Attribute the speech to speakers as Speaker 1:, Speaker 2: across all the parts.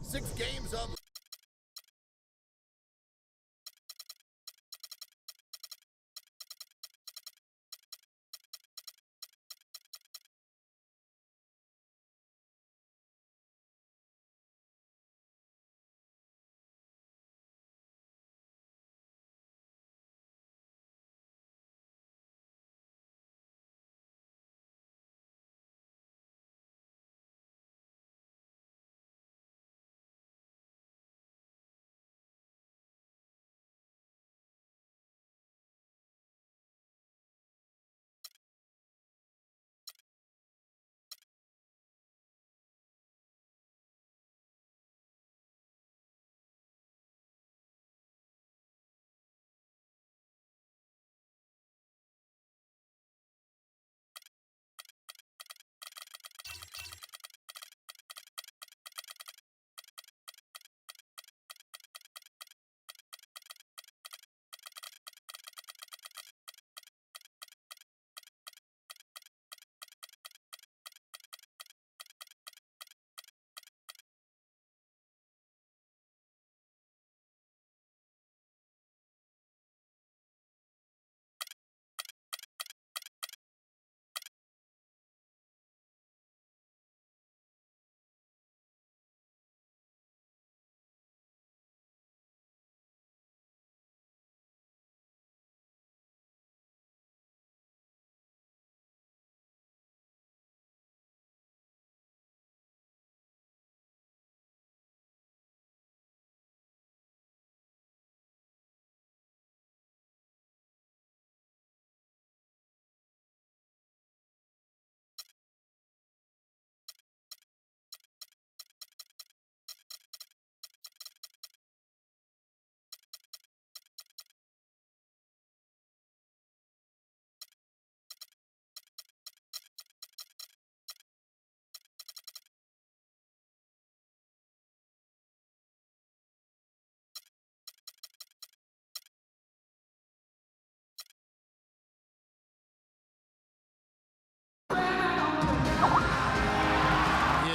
Speaker 1: 6 games of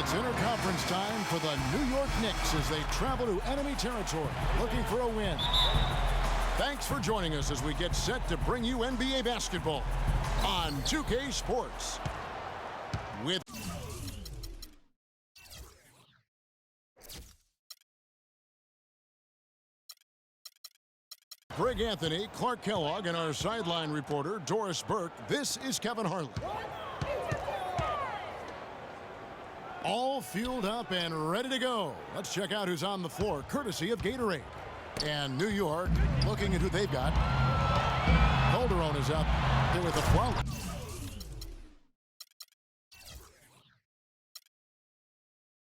Speaker 2: It's interconference time for the New York Knicks as they travel to enemy territory looking for a win. Thanks for joining us as we get set to bring you NBA basketball on 2K Sports. With Greg Anthony, Clark Kellogg, and our sideline reporter, Doris Burke, this is Kevin Harlan. All fueled up and ready to go. Let's check out who's on the floor, courtesy of Gatorade. And New York, looking at who they've got. Calderon is up there with the front.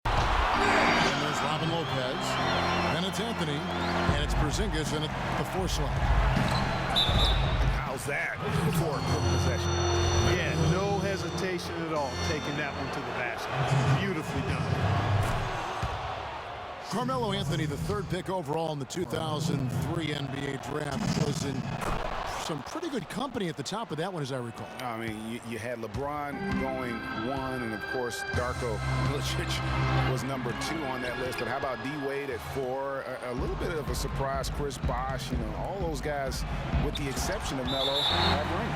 Speaker 2: And there's Robin Lopez. Then it's Anthony. And it's Porzingis in at the 4 slot.
Speaker 3: How's that for a quick possession?
Speaker 4: Yeah, no hesitation at all taking that one to the basket. Beautifully done.
Speaker 2: Carmelo Anthony, the 3rd pick overall in the 2003 NBA draft, was in some pretty good company at the top of that one, as I recall.
Speaker 3: I mean, you had LeBron going 1, and of course, Darko Milicic was number 2 on that list. But how about D-Wade at 4? A little bit of a surprise, Chris Bosh. You know, all those guys, with the exception of Melo, have rings.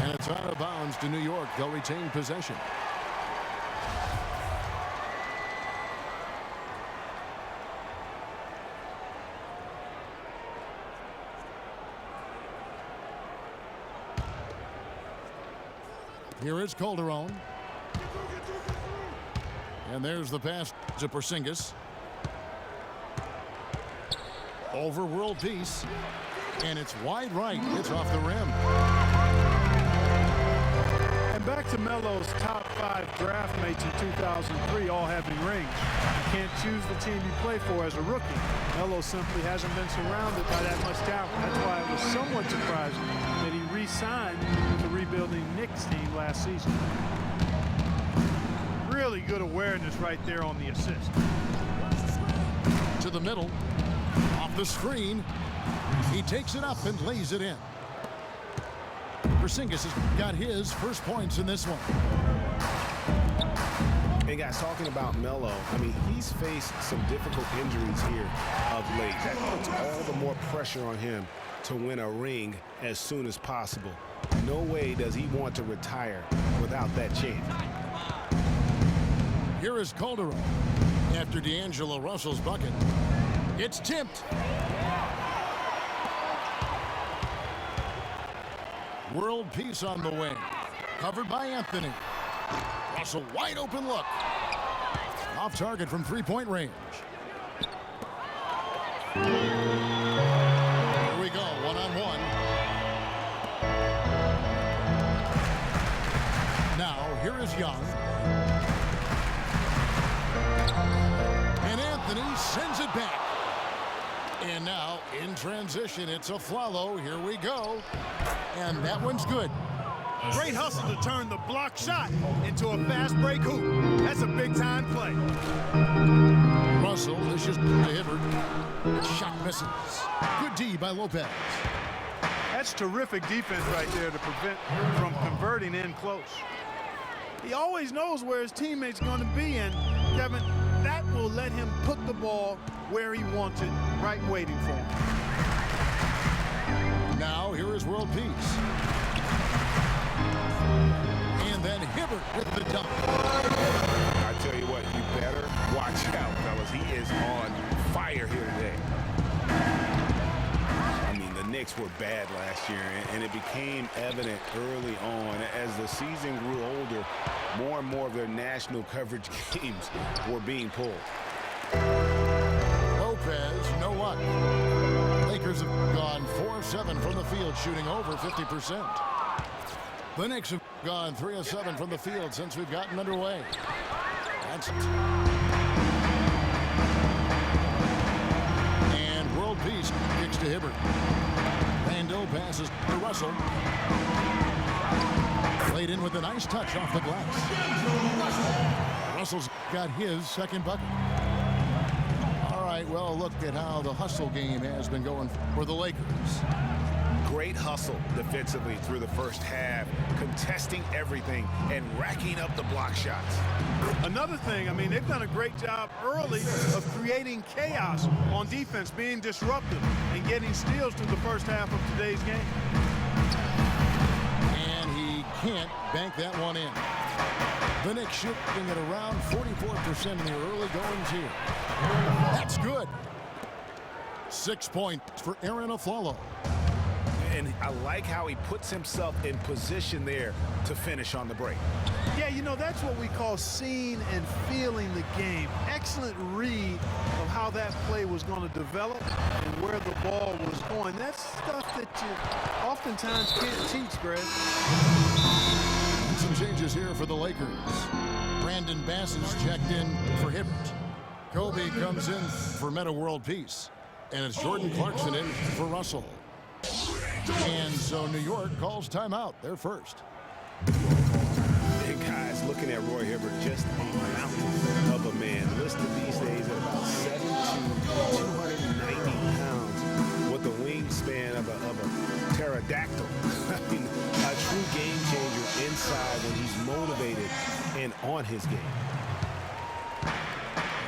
Speaker 2: And it's out of bounds to New York. They'll retain possession. Here is Calderon. And there's the pass to Porzingis. Over world peace. And it's wide right. It's off the rim.
Speaker 4: And back to Melo's top 5 draft mates in 2003, all having rings. You can't choose the team you play for as a rookie. Melo simply hasn't been surrounded by that much talent. That's why it was somewhat surprising that he re-signed the rebuilding Knicks team last season. Really good awareness right there on the assist.
Speaker 2: To the middle. Off the screen. He takes it up and lays it in. Porzingis has got his first points in this one.
Speaker 3: And guys, talking about Melo, I mean, he's faced some difficult injuries here of late. That puts all the more pressure on him to win a ring as soon as possible. No way does he want to retire without that chance.
Speaker 2: Here is Calderon after D'Angelo Russell's bucket. It's tipped. World Peace on the wing. Covered by Anthony. Russell, wide open look. Off target from three-point range. Here we go, one-on-one. Now, here is Young. And Anthony sends it back. And now, in transition, it's a follow. Here we go. And that one's good.
Speaker 4: Great hustle to turn the block shot into a fast break hoop. That's a big-time play.
Speaker 2: Russell, this is to Hibbert. Shot misses. Good D by Lopez.
Speaker 4: That's terrific defense right there to prevent from converting in close. He always knows where his teammate's going to be, and Kevin, that will let him put the ball where he wants it, right waiting for him.
Speaker 2: Now, here is World Peace. And then Hibbert with the dunk.
Speaker 3: I tell you what, you better watch out, fellas. He is on fire here today. I mean, the Knicks were bad last year, and it became evident early on. As the season grew older, more and more of their national coverage games were being pulled.
Speaker 2: Lopez, no luck. Lakers have gone 4 of 7 from the field, shooting over 50%. The Knicks have gone 3 of 7 from the field since we've gotten underway. That's it. And World Peace kicks to Hibbert. Randall passes to Russell. Played in with a nice touch off the glass. Russell's got his second bucket. All right, well, look at how the hustle game has been going for the Lakers.
Speaker 3: Great hustle defensively through the first half, contesting everything and racking up the block shots.
Speaker 4: Another thing, I mean, they've done a great job early of creating chaos on defense, being disruptive and getting steals through the first half of today's game.
Speaker 2: And he can't bank that one in. The Knicks shooting at around 44% in the early goings here. That's good. 6 points for Aaron Aflalo.
Speaker 3: And I like how he puts himself in position there to finish on the break.
Speaker 4: Yeah, you know, that's what we call seeing and feeling the game. Excellent read of how that play was going to develop and where the ball was going. That's stuff that you oftentimes can't teach, Greg.
Speaker 2: Some changes here for the Lakers. Brandon Bass is checked in for Hibbert. Kobe comes in for Meta World Peace. And it's Jordan Clarkson in for Russell. And so New York calls timeout. They're first.
Speaker 3: And guys, looking at Roy Hibbert, just a mountain of a man. Listed these days at about 7'2", 290 pounds, with the wingspan of a pterodactyl. I mean, a true game changer inside when he's motivated and on his game.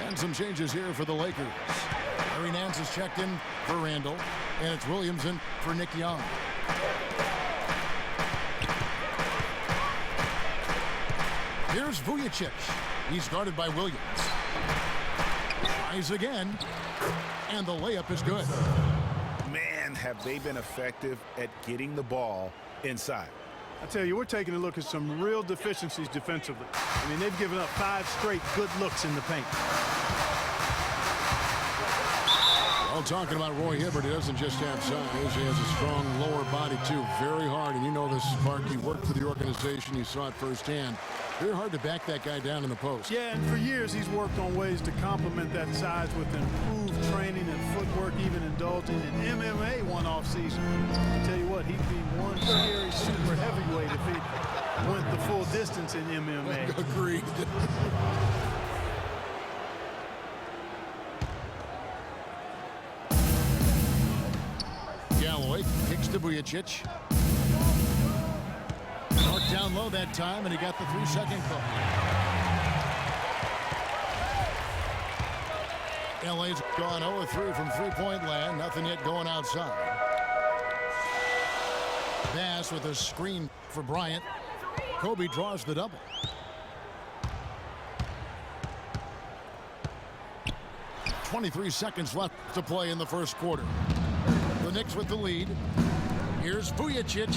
Speaker 2: And some changes here for the Lakers. Larry Nance is checked in for Randall, and it's Williams in for Nick Young. Here's Vujicic. He's guarded by Williams. Tries again, and the layup is good.
Speaker 3: Man, have they been effective at getting the ball inside.
Speaker 4: I tell you, we're taking a look at some real deficiencies defensively. I mean, they've given up 5 straight good looks in the paint.
Speaker 2: Well, talking about Roy Hibbert, he doesn't just have size. He has a strong lower body, too. Very hard. And you know this, Spark. You worked for the organization. You saw it firsthand. Very hard to back that guy down in the post.
Speaker 4: Yeah, and for years he's worked on ways to complement that size with improved training and footwork, even indulging in MMA one off season. I tell you what, he'd be one scary super heavyweight if he went the full distance in MMA.
Speaker 2: Agreed. Galloway kicks to Vujicic. Marked down low that time, and he got the 3-second call. LA's gone 0-3 from three-point land. Nothing yet going outside. Bass with a screen for Bryant. Kobe draws the double. .23 seconds left to play in the first quarter. The Knicks with the lead. Here's Vujicic.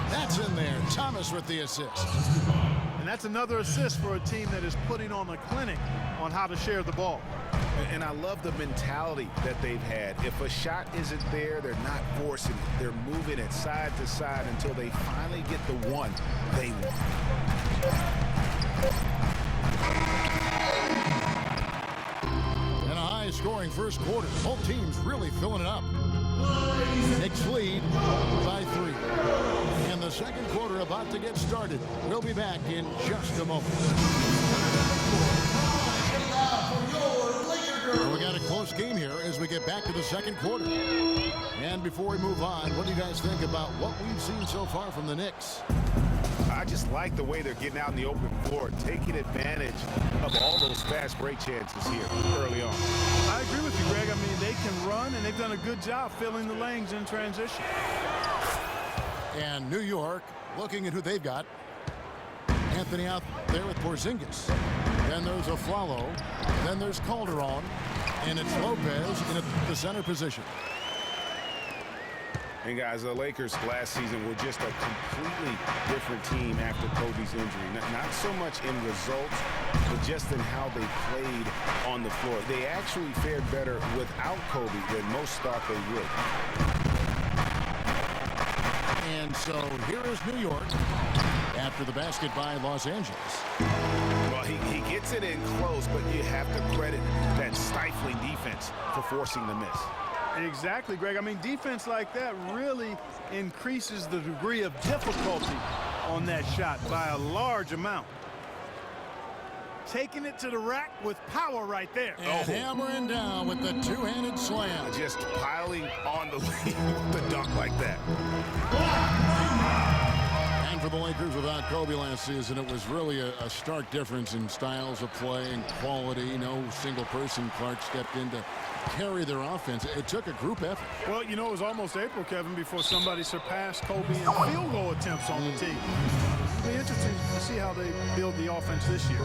Speaker 2: That's in there. Thomas with the assist.
Speaker 4: And that's another assist for a team that is putting on a clinic on how to share the ball.
Speaker 3: And I love the mentality that they've had. If a shot isn't there, they're not forcing it. They're moving it side to side until they finally get the one they want.
Speaker 2: And a high-scoring first quarter. Both teams really filling it up. Knicks lead by 3. And the second quarter about to get started. We'll be back in just a moment. We got a close game here as we get back to the second quarter. And before we move on, what do you guys think about what we've seen so far from the Knicks?
Speaker 3: I just like the way they're getting out in the open floor, taking advantage of all those fast break chances here early on.
Speaker 4: I agree with you, Greg. I mean, they can run, and they've done a good job filling the lanes in transition.
Speaker 2: And New York looking at who they've got. Anthony out there with Porzingis. Then there's Aflalo. Then there's Calderon. And it's Lopez in the center position.
Speaker 3: And guys, the Lakers last season were just a completely different team after Kobe's injury. Not so much in results, but just in how they played on the floor. They actually fared better without Kobe than most thought they would.
Speaker 2: And so here is New York after the basket by Los Angeles.
Speaker 3: Well, he gets it in close, but you have to credit that stifling defense for forcing the miss.
Speaker 4: Exactly, Greg. I mean, defense like that really increases the degree of difficulty on that shot by a large amount. Taking it to the rack with power right there.
Speaker 2: And hammering down with the two-handed slam.
Speaker 3: Just piling on the lead with the dunk like that.
Speaker 2: And for the Lakers without Kobe last season, it was really a stark difference in styles of play and quality. No single person. Clark stepped in to carry their offense. It took a group effort.
Speaker 4: Well, you know, it was almost April, Kevin, before somebody surpassed Kobe in field goal attempts on the team. It'll be interesting to see how they build the offense this year.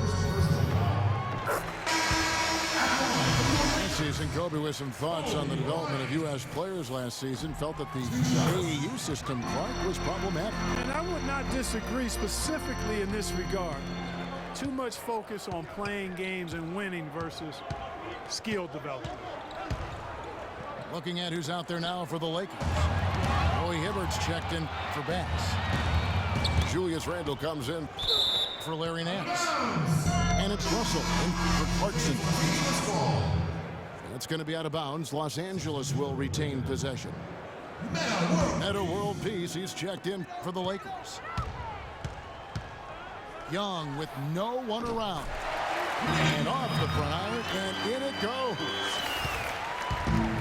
Speaker 2: Last season, Kobe with some thoughts on the development of U.S. players last season. Felt that the AAU system, Clark, was problematic.
Speaker 4: And I would not disagree specifically in this regard. Too much focus on playing games and winning versus skill development.
Speaker 2: Looking at who's out there now for the Lakers. Roy Hibbert's checked in for Bass. Julius Randle comes in for Larry Nance. And it's Russell in for Clarkson. That's going to be out of bounds. Los Angeles will retain possession. Meta World Peace, he's checked in for the Lakers. Young with no one around. And off the front, and in it goes.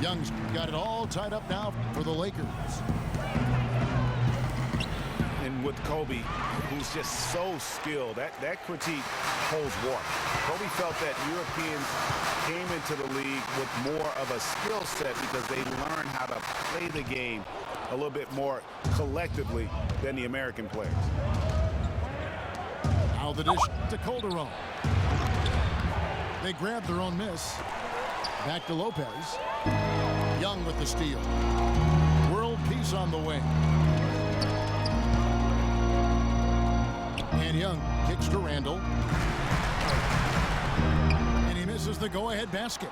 Speaker 2: Young's got it all tied up now for the Lakers.
Speaker 3: And with Kobe, who's just so skilled, that critique holds water. Kobe felt that Europeans came into the league with more of a skill set because they learned how to play the game a little bit more collectively than the American players.
Speaker 2: Now the dish to Calderon. They grabbed their own miss. Back to Lopez. Young with the steal. World Peace on the wing. And Young kicks to Randle. And he misses the go-ahead basket.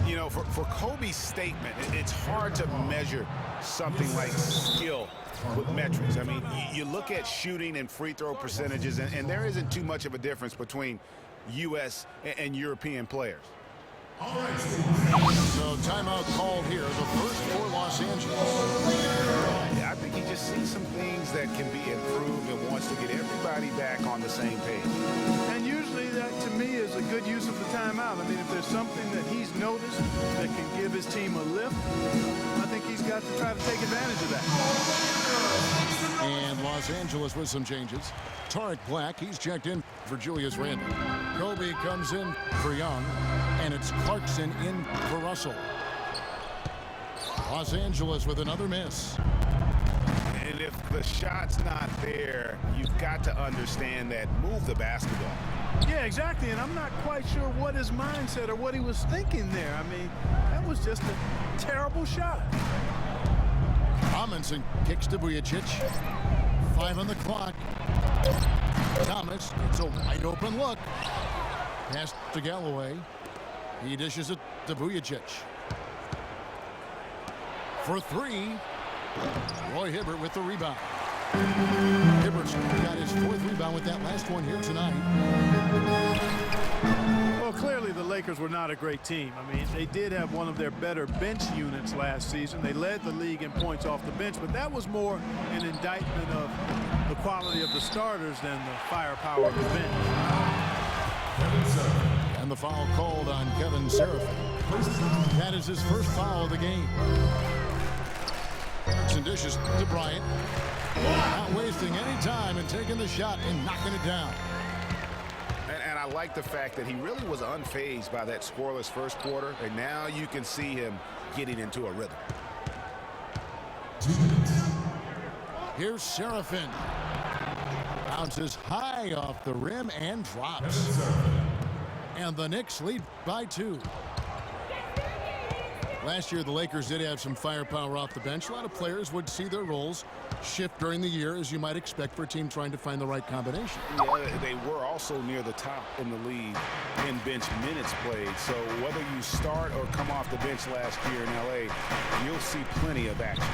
Speaker 3: You know, for Kobe's statement, it's hard to measure something like skill with metrics. I mean, you look at shooting and free throw percentages, and there isn't too much of a difference between U.S. and European players.
Speaker 2: So timeout called here, the first for Los Angeles.
Speaker 3: Yeah, I think he just sees some things that can be improved and wants to get everybody back on the same page.
Speaker 4: And usually that, to me, is a good use of the timeout. I mean, if there's something that he's noticed that can give his team a lift, I think he's got to try to take advantage of that.
Speaker 2: And Los Angeles with some changes. Tarek Black, he's checked in for Julius Randle. Kobe comes in for Young, and it's Clarkson in for Russell. Los Angeles with another miss.
Speaker 3: And if the shot's not there, you've got to understand that. Move the basketball.
Speaker 4: Yeah, exactly, and I'm not quite sure what his mindset or what he was thinking there. I mean, that was just a terrible shot.
Speaker 2: Amundsen kicks to Vujacic. 5 on the clock. Thomas, it's a wide open look. Pass to Galloway. He dishes it to Vujacic. For 3, Roy Hibbert with the rebound. Hibbert's got his 4th rebound with that last one here tonight.
Speaker 4: Well, clearly the Lakers were not a great team. I mean, they did have one of their better bench units last season. They led the league in points off the bench, but that was more an indictment of the quality of the starters than the firepower of the bench.
Speaker 2: And the foul called on Kevin Seraphin. That is his first foul of the game. And dishes to Bryant. Not wasting any time and taking the shot and knocking it down.
Speaker 3: And I like the fact that he really was unfazed by that scoreless first quarter, and now you can see him getting into a rhythm.
Speaker 2: Here's Seraphin. Bounces high off the rim and drops. And the Knicks lead by 2. Last year, the Lakers did have some firepower off the bench. A lot of players would see their roles shift during the year, as you might expect for a team trying to find the right combination.
Speaker 3: Yeah, they were also near the top in the league in bench minutes played. So whether you start or come off the bench last year in L.A., you'll see plenty of action.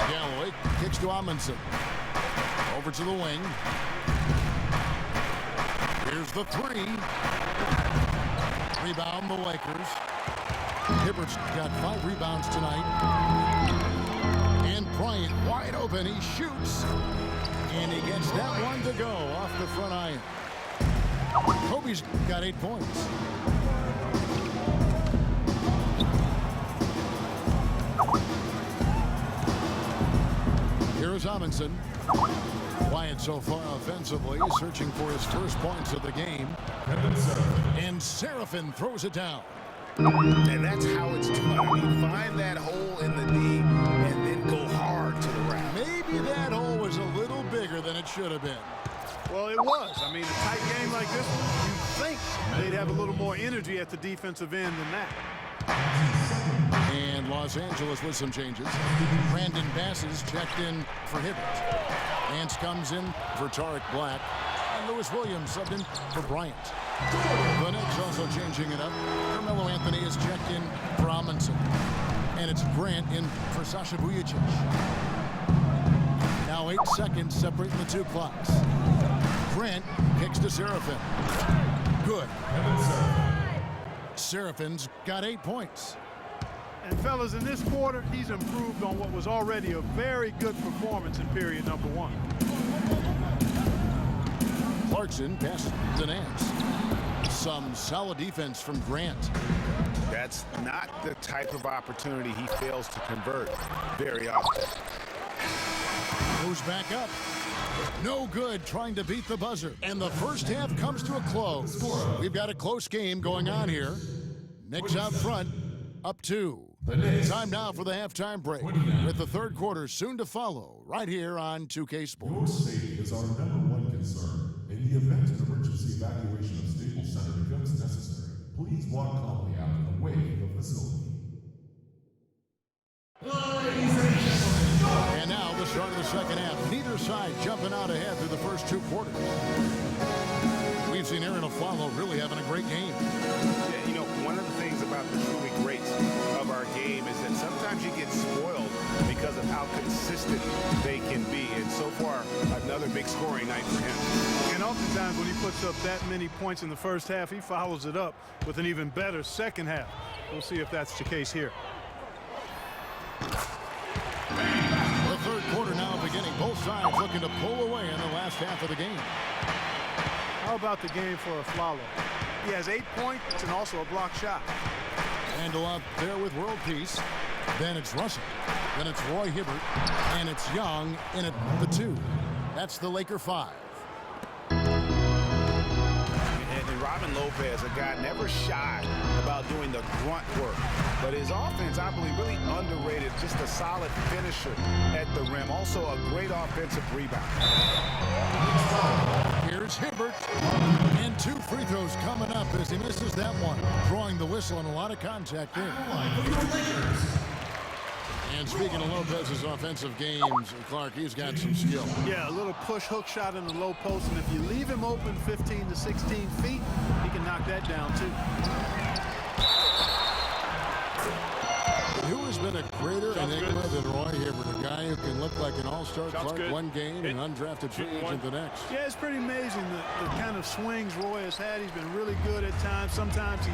Speaker 2: Galloway kicks to Amundsen. Over to the wing. Here's the 3. Rebound the Lakers. Hibbert's got 5 rebounds tonight. And Bryant wide open. He shoots. And he gets that one to go off the front iron. Kobe's got 8 points. Here's Amundsen. Quiet so far offensively, searching for his first points of the game. And Seraphin throws it down.
Speaker 3: And that's how it's done. I mean, find that hole in the D and then go hard to the rack.
Speaker 2: Maybe that hole was a little bigger than it should have been.
Speaker 4: Well, it was. I mean, a tight game like this one, you'd think they'd have a little more energy at the defensive end than that.
Speaker 2: And Los Angeles with some changes. Brandon Bass is checked in for Hibbert. Nance comes in for Tarek Black. And Lewis Williams subbed in for Bryant. The Knicks also changing it up. Carmelo Anthony is checked in for Amundsen. And it's Grant in for Sasha Vujacic. Now 8 seconds separating the 2 clocks. Grant kicks to Seraphin. Good. Seraphin's got 8 points.
Speaker 4: And fellas, in this quarter, he's improved on what was already a very good performance in period number 1.
Speaker 2: Clarkson passes to Nance. Some solid defense from Grant.
Speaker 3: That's not the type of opportunity he fails to convert very often.
Speaker 2: Moves back up. No good trying to beat the buzzer. And the first half comes to a close. We've got a close game going on here. Knicks out front, up 2. Time now for the halftime break, with the third quarter soon to follow, right here on 2K Sports.
Speaker 1: Your safety is our #1 concern. In the event an emergency evacuation of Staples Center becomes necessary, please walk calmly out of the way of the facility.
Speaker 2: And now the start of the second half. Neither side jumping out ahead through the first 2 quarters. We've seen Aaron Aflalo really having a great game.
Speaker 3: Yeah, you know, one of the things about the truly greats of our game is that sometimes you get spoiled because of how consistent they can be. And so far, another big scoring night for him.
Speaker 4: And oftentimes when he puts up that many points in the first half, he follows it up with an even better second half. We'll see if that's the case here.
Speaker 2: The third quarter now beginning. Both sides looking to pull away in the last half of the game.
Speaker 4: How about the game for Aflalo? He has 8 points and also a block shot.
Speaker 2: Handle up there with world peace. Then it's Russell. Then it's Roy Hibbert. And it's Young in at the 2. That's the Laker 5.
Speaker 3: And Robin Lopez, a guy never shy about doing the grunt work. But his offense, I believe, really underrated. Just a solid finisher at the rim. Also a great offensive rebound.
Speaker 2: Here's Hibbert. And 2 free throws coming up as he misses that one. Drawing the whistle and a lot of contact there. And speaking of Lopez's offensive games, Clark, he's got some skill.
Speaker 4: Yeah, a little push hook shot in the low post, and if you leave him open 15 to 16 feet, he can knock that down too.
Speaker 2: Who has been a greater enigma than Roy Hibbert, a guy who can look like an all-star Clark one game and undrafted free agent the next?
Speaker 4: Yeah, it's pretty amazing the kind of swings Roy has had. He's been really good at times. Sometimes he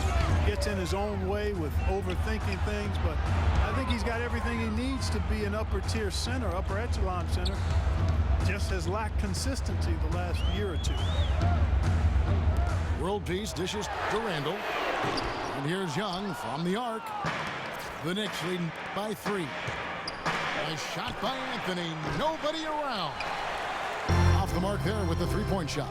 Speaker 4: gets in his own way with overthinking things, but I think he's got everything he needs to be an upper-tier center, upper echelon center. Just has lacked consistency the last year or two.
Speaker 2: World Peace dishes to Randall. And here's Young from the arc. The Knicks leading by 3. A shot by Anthony. Nobody around. Off the mark there with the three-point shot.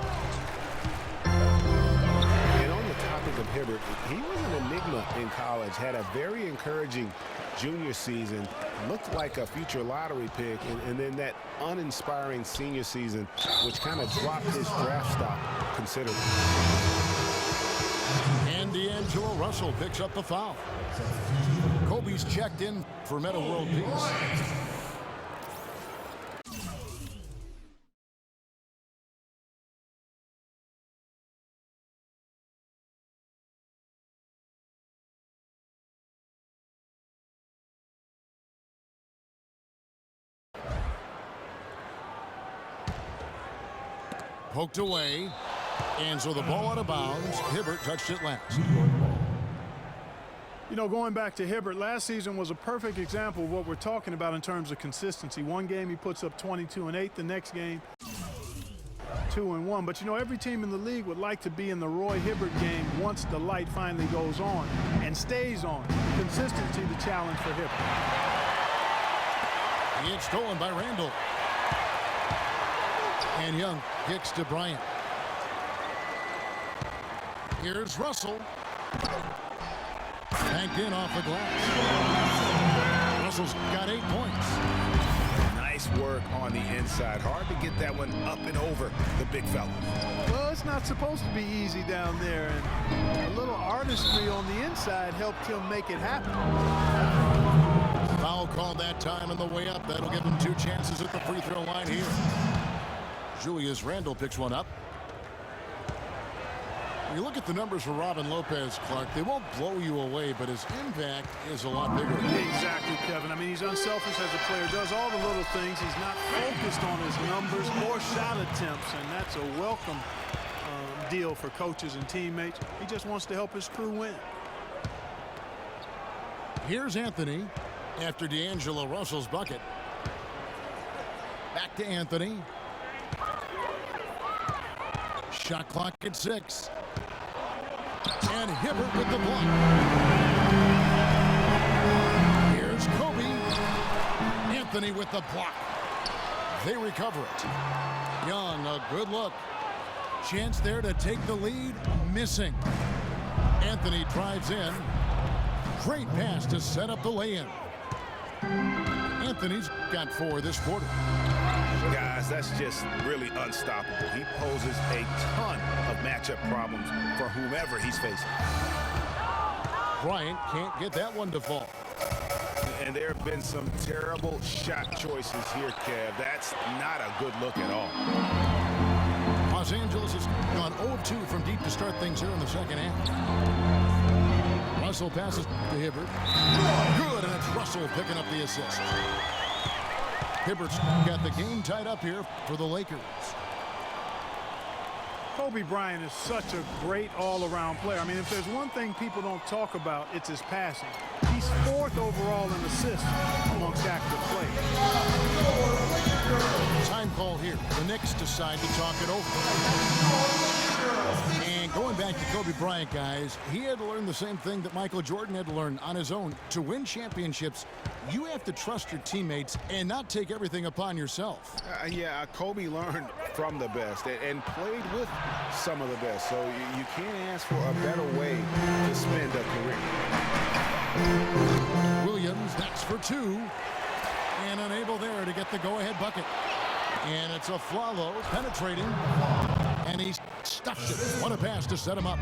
Speaker 3: And on the topic of Hibbert, he was an enigma in college. Had a very encouraging junior season. Looked like a future lottery pick. And then that uninspiring senior season, which kind of dropped his draft stock considerably.
Speaker 2: And D'Angelo Russell picks up the foul. Kobe's checked in for Meta World Peace. Poked away. And so the ball out of bounds. Hibbert touched it last.
Speaker 4: You know, going back to Hibbert, last season was a perfect example of what we're talking about in terms of consistency. One game he puts up 22 and 8, the next game 2 and 1. But you know, every team in the league would like to be in the Roy Hibbert game once the light finally goes on and stays on. Consistency, the challenge for Hibbert.
Speaker 2: It's stolen by Randall. And Young kicks to Bryant. Here's Russell. Banked in off the glass. Russell's got 8 points.
Speaker 3: Nice work on the inside. Hard to get that one up and over the big fella.
Speaker 4: Well, it's not supposed to be easy down there, and a little artistry on the inside helped him make it happen.
Speaker 2: Foul called that time on the way up. That'll give him 2 chances at the free throw line here. Julius Randle picks one up. You look at the numbers for Robin Lopez, Clark, they won't blow you away, but his impact is a lot bigger.
Speaker 4: Exactly, Kevin. I mean, he's unselfish as a player, does all the little things. He's not focused on his numbers or shot attempts, and that's a welcome deal for coaches and teammates. He just wants to help his crew win.
Speaker 2: Here's Anthony after D'Angelo Russell's bucket. Back to Anthony. Shot clock at 6. And Hibbert with the block. Here's Kobe. Anthony with the block. They recover it. Young, a good look. Chance there to take the lead. Missing. Anthony drives in. Great pass to set up the lay-in. Anthony's got 4 this quarter.
Speaker 3: Guys, that's just really unstoppable. He poses a ton of matchup problems for whomever he's facing.
Speaker 2: Bryant can't get that one to fall.
Speaker 3: And there have been some terrible shot choices here, Kev. That's not a good look at all.
Speaker 2: Los Angeles has gone 0-2 from deep to start things here in the second half. Russell passes to Hibbert. Good, and it's Russell picking up the assist. Hibbert's got the game tied up here for the Lakers.
Speaker 4: Kobe Bryant is such a great all-around player. I mean, if there's one thing people don't talk about, it's his passing. He's 4th overall in assists amongst active players.
Speaker 2: Time call here. The Knicks decide to talk it over. And Going back to Kobe Bryant, guys, he had to learn the same thing that Michael Jordan had to learn on his own. To win championships, you have to trust your teammates and not take everything upon yourself.
Speaker 3: Yeah, Kobe learned from the best and played with some of the best. So you can't ask for a better way to spend a career.
Speaker 2: Williams, that's for two. And unable there to get the go-ahead bucket. And it's a Flalo penetrating. And he stuffs it. What a pass to set him up.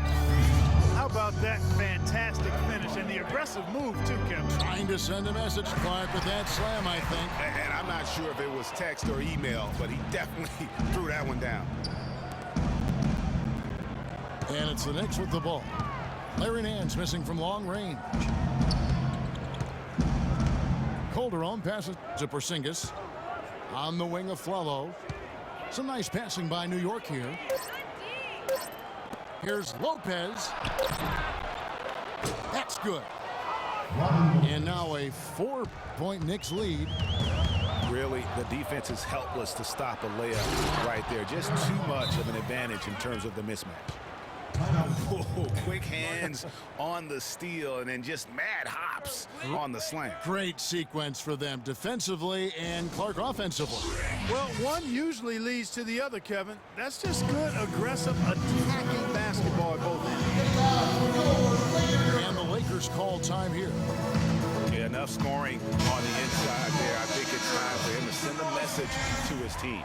Speaker 4: How about that fantastic finish and the aggressive move, too, Kevin?
Speaker 2: Trying to send a message, Clark, with that slam, I think.
Speaker 3: And I'm not sure if it was text or email, but he definitely threw that one down.
Speaker 2: And it's the Knicks with the ball. Larry Nance missing from long range. Calderon passes to Porzingis. On the wing of Flalo. Some nice passing by New York here. Here's Lopez. That's good. And now a 4-point Knicks lead.
Speaker 3: Really, the defense is helpless to stop a layup right there. Just too much of an advantage in terms of the mismatch. Whoa, quick hands on the steal and then just mad hops on the slam.
Speaker 2: Great sequence for them defensively and Clark offensively.
Speaker 4: Well, one usually leads to the other, Kevin. That's just good, aggressive, attacking basketball at both ends.
Speaker 2: And the Lakers call time here.
Speaker 3: Yeah, enough scoring on the inside there. I think it's time for him to send a message to his team.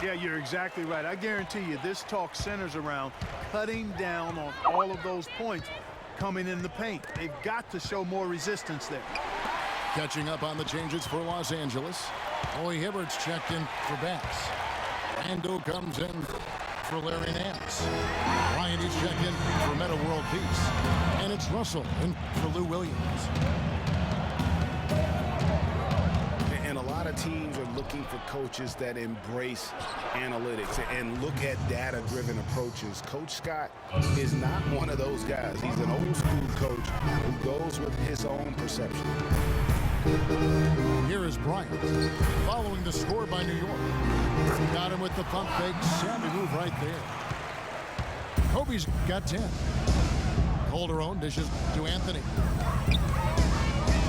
Speaker 4: Yeah, you're exactly right. I guarantee you this talk centers around cutting down on all of those points coming in the paint. They've got to show more resistance there.
Speaker 2: Catching up on the changes for Los Angeles. Roy Hibbert's checked in for Bass. Ando comes in for Larry Nance. Bryant is checked in for Meta World Peace. And it's Russell in for Lou Williams.
Speaker 3: And a lot of teams are looking for coaches that embrace analytics and look at data-driven approaches. Coach Scott is not one of those guys. He's an old-school coach who goes with his own perception.
Speaker 2: Here is Bryant following the score by New York. Got him with the pump fake. Savvy move right there. Kobe's got 10. Calderon dishes to Anthony.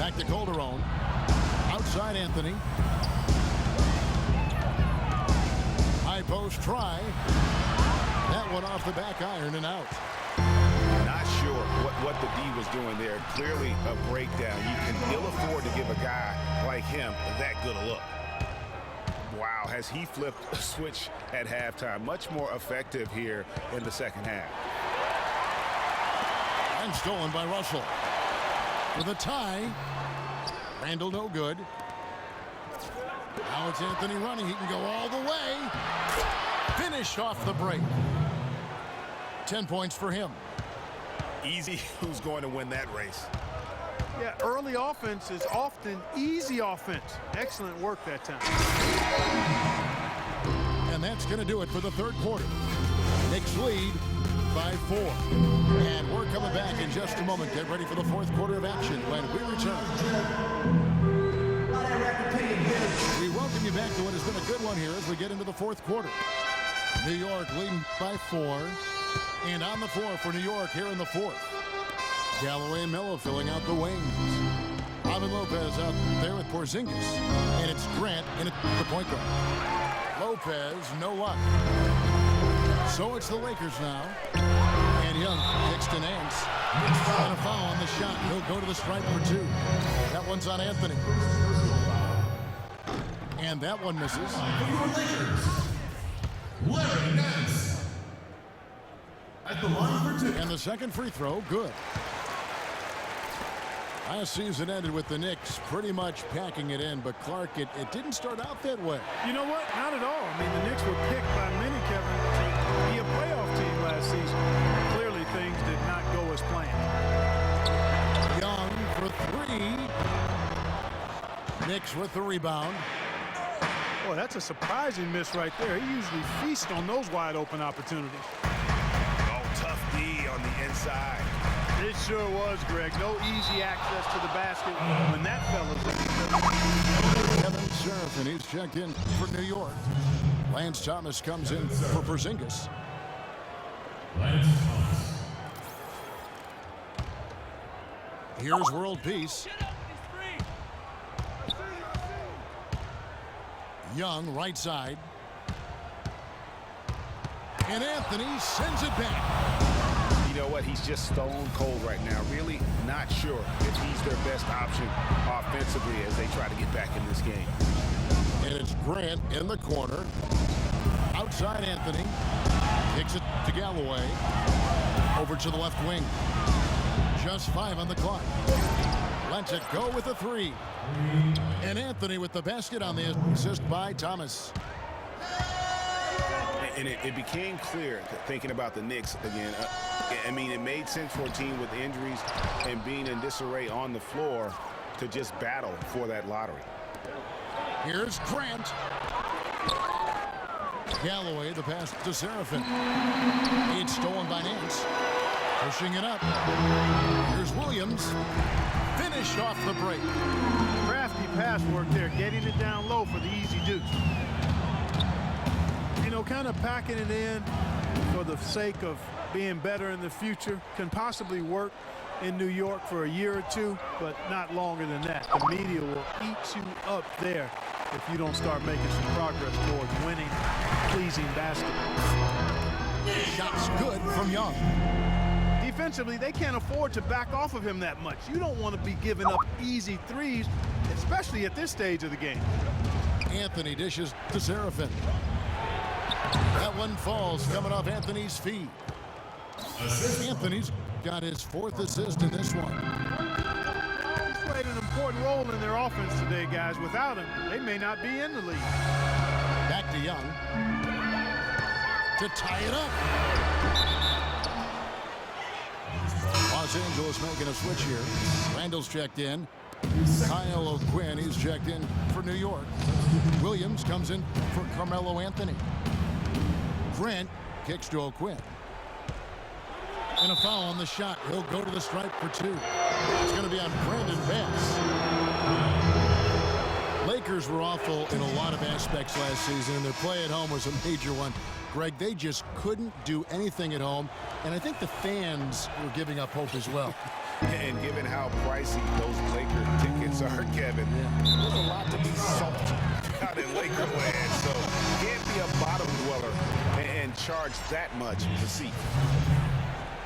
Speaker 2: Back to Calderon. Outside Anthony. High post try. That one off the back iron and out.
Speaker 3: Not sure what the D was doing there. Clearly a breakdown. You can ill afford to give a guy like him that good a look. Wow, has he flipped a switch at halftime. Much more effective here in the second half.
Speaker 2: And stolen by Russell. With a tie. Randall no good. Now it's Anthony running. He can go all the way. Finished off the break. 10 points for him.
Speaker 3: Easy. Who's going to win that race?
Speaker 4: Yeah, early offense is often easy offense. Excellent work that time.
Speaker 2: And that's going to do it for the third quarter. Knicks lead by 4. And we're coming back in just a moment. Get ready for the fourth quarter of action when we return. We welcome you back to what has been a good one here as we get into the fourth quarter. New York leading by 4. And on the floor for New York here in the fourth. Galloway and Melo filling out the wings. Robin Lopez out there with Porzingis. And it's Grant in the point guard. Lopez, no luck. So it's the Lakers now. And Young kicks to Nance. And a foul on the shot. He'll go to the stripe for 2. That one's on Anthony. And that one misses.
Speaker 1: Larry Nance. At the line for 2.
Speaker 2: And the second free throw, good. Last season ended with the Knicks pretty much packing it in, but Clark, it didn't start out that way.
Speaker 4: You know what? Not at all. I mean, the Knicks were picked by many, Kevin, to be a playoff team last season. Clearly, things did not go as planned.
Speaker 2: Young for 3. Knicks with the rebound.
Speaker 4: Boy, that's a surprising miss right there. He usually feasts on those wide open opportunities.
Speaker 3: Oh, tough D on the inside.
Speaker 4: It sure was, Greg. No easy access to the basket when that fella's in.
Speaker 2: Kevin Sheriff, and he's checked in for New York. Lance Thomas comes in for Porzingis.
Speaker 1: Lance Thomas.
Speaker 2: Here's world peace. Young, right side. And Anthony sends it back.
Speaker 3: You know what? He's just stone cold right now. Really not sure if he's their best option offensively as they try to get back in this game.
Speaker 2: And it's Grant in the corner. Outside Anthony. Kicks it to Galloway. Over to the left wing. Just 5 on the clock. Lets it go with a 3. And Anthony with the basket on the assist by Thomas.
Speaker 3: And it became clear, thinking about the Knicks again, I mean, it made sense for a team with injuries and being in disarray on the floor to just battle for that lottery.
Speaker 2: Here's Grant. Galloway, the pass to Seraphin. It's stolen by Nance. Pushing it up. Here's Williams. Finished off the break.
Speaker 4: Crafty pass work there, getting it down low for the easy deuce. You know, kind of packing it in for the sake of being better in the future can possibly work in New York for a year or two, but not longer than that. The media will eat you up there if you don't start making some progress towards winning, pleasing basketball.
Speaker 2: Shots good from Young.
Speaker 4: Defensively, they can't afford to back off of him that much. You don't want to be giving up easy threes, especially at this stage of the game.
Speaker 2: Anthony dishes to Seraphin. That one falls coming off Anthony's feet. Anthony's got his 4th assist in this one.
Speaker 4: He's played an important role in their offense today, guys. Without him, they may not be in the league.
Speaker 2: Back to Young. To tie it up. Los Angeles making a switch here. Randall's checked in. Kyle O'Quinn, he's checked in for New York. Williams comes in for Carmelo Anthony. Grant kicks to O'Quinn. And a foul on the shot. He'll go to the stripe for 2. It's going to be on Brandon Bass. Lakers were awful in a lot of aspects last season, and their play at home was a major one. Greg, they just couldn't do anything at home, and I think the fans were giving up hope as well.
Speaker 3: And given how pricey those Laker tickets are, Kevin, there's a lot to be salty out in Laker land. So can't be a bottom dweller and charge that much to see.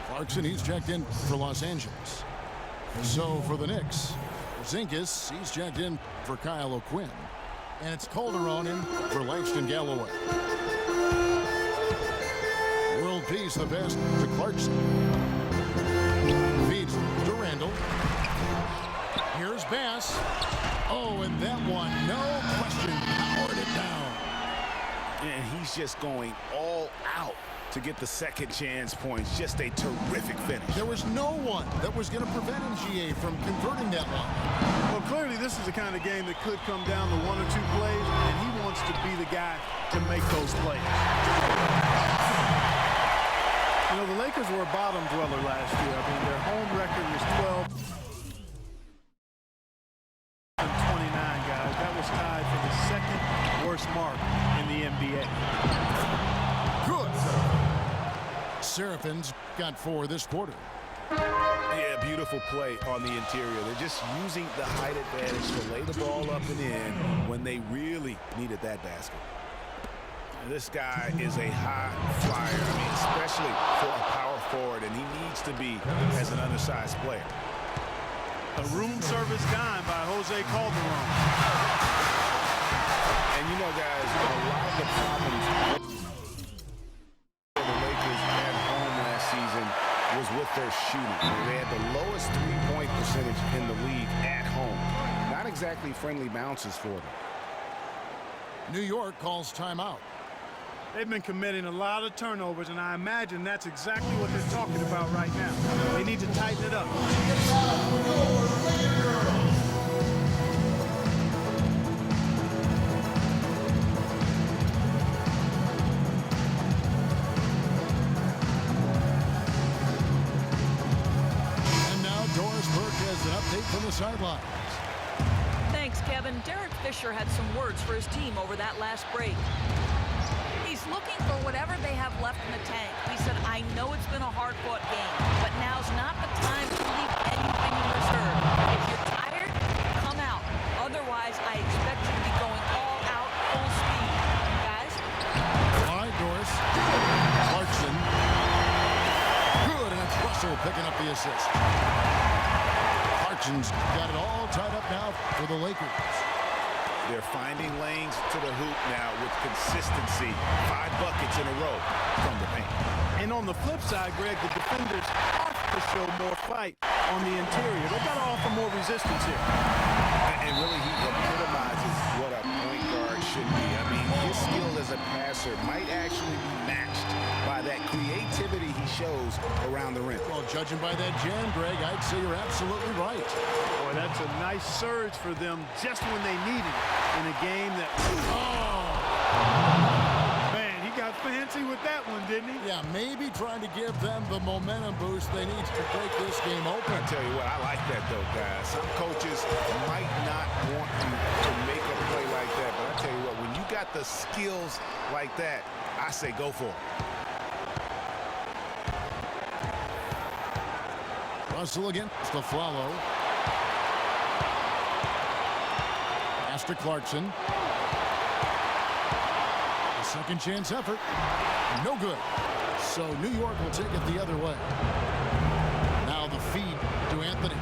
Speaker 2: Clarkson, he's checked in for Los Angeles. So for the Knicks, Zinkas, he's checked in for Kyle O'Quinn. And it's Calderon in for Langston Galloway. World peace, the best to Clarkson. Feeds to Randall. Here's Bass. Oh, and that one, no question, powered it down.
Speaker 3: And he's just going all out to get the second chance points. Just a terrific finish.
Speaker 2: There was no one that was going to prevent MGA from converting that one.
Speaker 4: Well, clearly this is the kind of game that could come down to 1 or 2 plays, and he wants to be the guy to make those plays. You know, the Lakers were a bottom dweller last year. I mean, their home record was 12 and 29, guys. That was tied for the 2nd worst mark in the NBA.
Speaker 2: Good. Seraphin's got 4 this quarter.
Speaker 3: Yeah, beautiful play on the interior. They're just using the height advantage to lay the ball up and in when they really needed that basket. This guy is a high flyer, I mean, especially for a power forward, and he needs to be as an undersized player.
Speaker 4: A room service dime by Jose Calderon.
Speaker 3: And you know, guys, a lot of the problems the Lakers at home last season was with their shooting. They had the lowest three-point percentage in the league at home. Not exactly friendly bounces for them.
Speaker 2: New York calls timeout.
Speaker 4: They've been committing a lot of turnovers, and I imagine that's exactly what they're talking about right now. They need to tighten it up.
Speaker 2: And now Doris Burke has an update from the sidelines.
Speaker 5: Thanks, Kevin. Derek Fisher had some words for his team over that last break. He's looking for whatever they have left in the tank. He said, I know it's been a hard-fought game, but now's not the time to leave anything in reserve.
Speaker 2: picking up the assist. Clarkson's got it all tied up now for the Lakers.
Speaker 3: They're finding lanes to the hoop now with consistency. 5 buckets in a row from the paint.
Speaker 4: And on the flip side, Greg, the defenders have to show more fight on the interior. They've got to offer more resistance here.
Speaker 3: And really, he epitomizes what a point guard should be. I mean, his skill as a passer might actually be matched by that creativity he shows around the rim.
Speaker 2: Well, judging by that jam, Greg, I'd say you're absolutely right.
Speaker 4: Boy, that's a nice surge for them just when they needed it in a game that... Man, he got fancy with that one, didn't he?
Speaker 2: Yeah, maybe trying to give them the momentum boost they need to break this game open.
Speaker 3: I tell you what, I like that, though, guys. Some coaches might not want you to make a play like that, but I tell you what, when you got the skills like that, I say go for it.
Speaker 2: Russell against Aflalo. Pass to Clarkson. A second chance effort. No good. So New York will take it the other way. Now the feed to Anthony.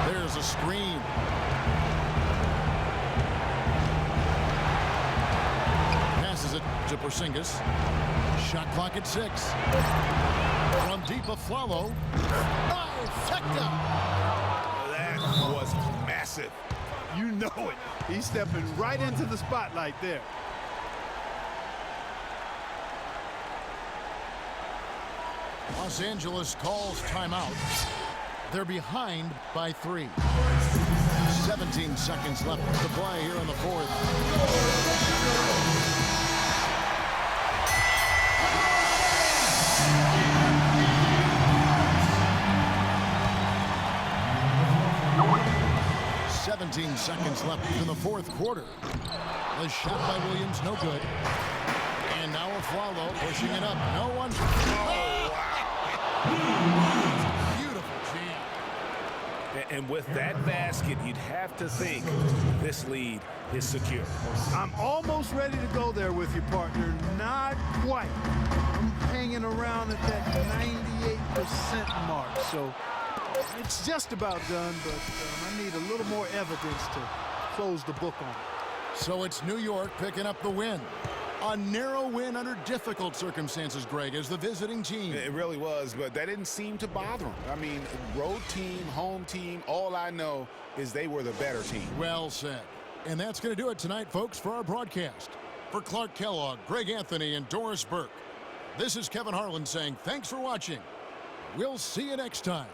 Speaker 2: There's a screen. Passes it to Porzingis. Shot clock at 6. From deep Aflalo. Trifecta.
Speaker 3: That was massive.
Speaker 4: You know it. He's stepping right into the spotlight there.
Speaker 2: Los Angeles calls timeout. They're behind by 3. 17 seconds left to play here in the 4th. 17 seconds left in the 4th quarter. The shot by Williams, no good. And now Aflalo pushing it up. No one. Oh, wow. Beautiful jam.
Speaker 3: And with that basket, you'd have to think this lead is secure.
Speaker 4: I'm almost ready to go there with you, partner. Not quite. I'm hanging around at that 98% mark. So it's just about done, but I need a little more evidence to close the book on it.
Speaker 2: So it's New York picking up the win. A narrow win under difficult circumstances, Greg, as the visiting team.
Speaker 3: It really was, but that didn't seem to bother them. I mean, road team, home team, all I know is they were the better team.
Speaker 2: Well said. And that's going to do it tonight, folks, for our broadcast. For Clark Kellogg, Greg Anthony, and Doris Burke, this is Kevin Harlan saying thanks for watching. We'll see you next time.